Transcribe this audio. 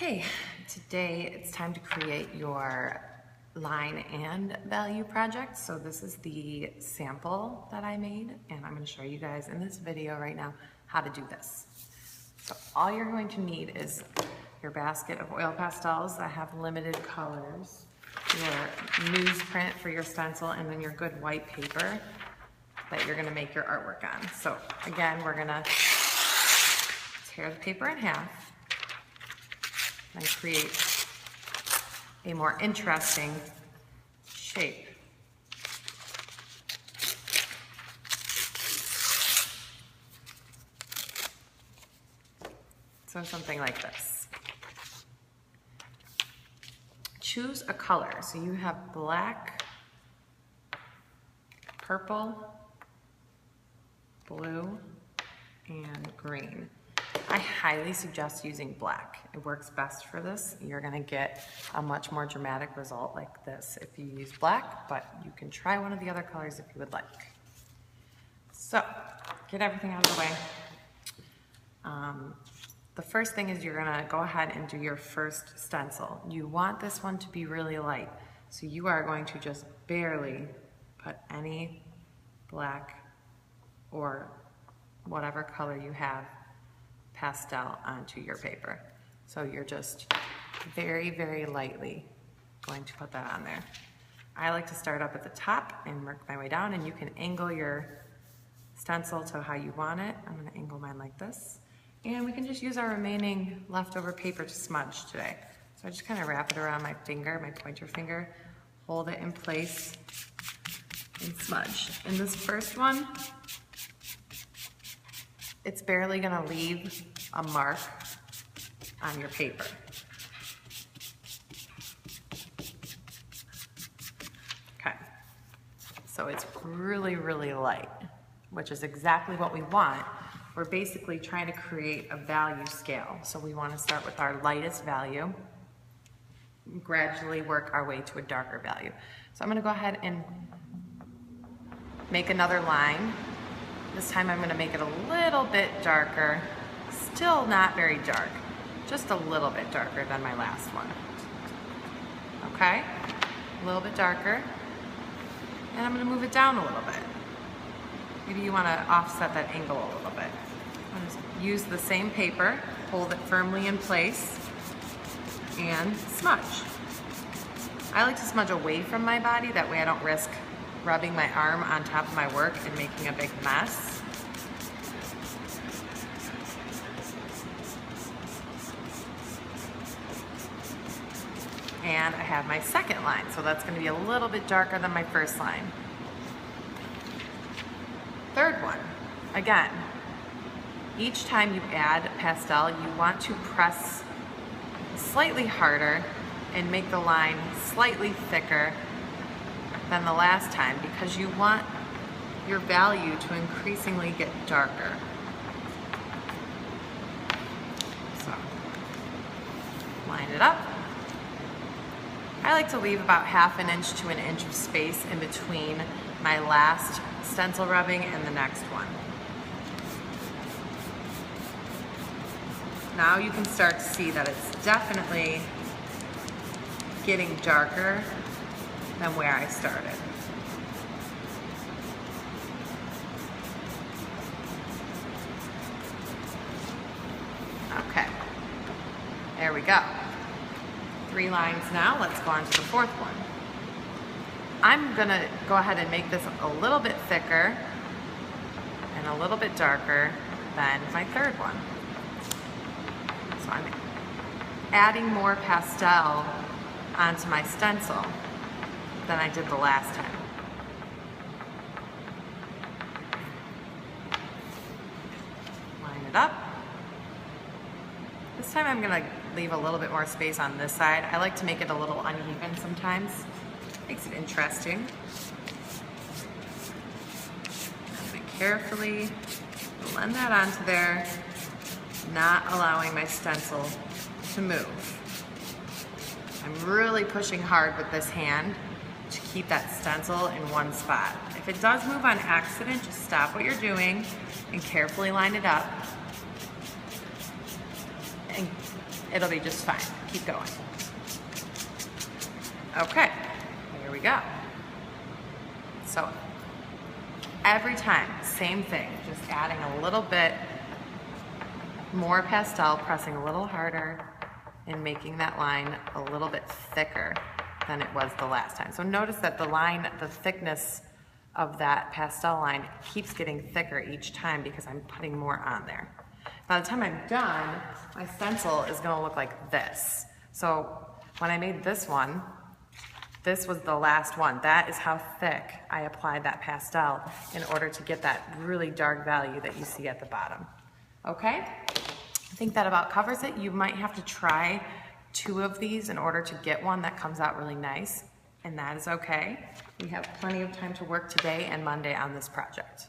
Okay, today it's time to create your line and value project. So this is the sample that I made, and I'm going to show you guys in this video right now how to do this. So all you're going to need is your basket of oil pastels that have limited colors, your newsprint for your stencil, and then your good white paper that you're going to make your artwork on. So again, we're going to tear the paper in half and create a more interesting shape. So something like this. Choose a color. So you have black, purple, blue, and green. I highly suggest using black. It works best for this. You're gonna get a much more dramatic result like this if you use black, but you can try one of the other colors if you would like. So, get everything out of the way. The first thing is you're gonna go ahead and do your first stencil. You want this one to be really light, so you are going to just barely put any black or whatever color you have pastel onto your paper. So you're just very, very lightly going to put that on there. I like to start up at the top and work my way down, and you can angle your stencil to how you want it. I'm gonna angle mine like this. And we can just use our remaining leftover paper to smudge today. So I just kind of wrap it around my finger, my pointer finger, hold it in place, and smudge. In this first one, it's barely gonna leave a mark on your paper. Okay, so it's really, really light, which is exactly what we want. We're basically trying to create a value scale. So we wanna start with our lightest value, gradually work our way to a darker value. So I'm gonna go ahead and make another line. This time I'm gonna make it a little bit darker, still not very dark, just a little bit darker than my last one. Okay, a little bit darker. And I'm gonna move it down a little bit. Maybe you wanna offset that angle a little bit. I'm gonna use the same paper, hold it firmly in place, and smudge. I like to smudge away from my body, that way I don't risk rubbing my arm on top of my work and making a big mess. And I have my second line, so that's gonna be a little bit darker than my first line. Third one, again, each time you add pastel, you want to press slightly harder and make the line slightly thicker than the last time, because you want your value to increasingly get darker. So, line it up. I like to leave about ½ an inch to an inch of space in between my last stencil rubbing and the next one. Now you can start to see that it's definitely getting darker than where I started. Okay, there we go. 3 lines now, let's go on to the fourth one. I'm gonna go ahead and make this a little bit thicker and a little bit darker than my third one. So I'm adding more pastel onto my stencil than I did the last time. Line it up. This time I'm gonna leave a little bit more space on this side. I like to make it a little uneven sometimes. Makes it interesting. I'm gonna carefully blend that onto there, not allowing my stencil to move. I'm really pushing hard with this hand to keep that stencil in one spot. If it does move on accident, just stop what you're doing and carefully line it up it'll be just fine. Keep going. Okay, here we go. So every time, same thing, just adding a little bit more pastel, pressing a little harder, and making that line a little bit thicker than it was the last time. So notice that the line, the thickness of that pastel line keeps getting thicker each time because I'm putting more on there. By the time I'm done, my stencil is gonna look like this. So when I made this one, this was the last one. That is how thick I applied that pastel in order to get that really dark value that you see at the bottom. Okay? I think that about covers it. You might have to try 2 of these in order to get one that comes out really nice, and that is okay. We have plenty of time to work today and Monday on this project.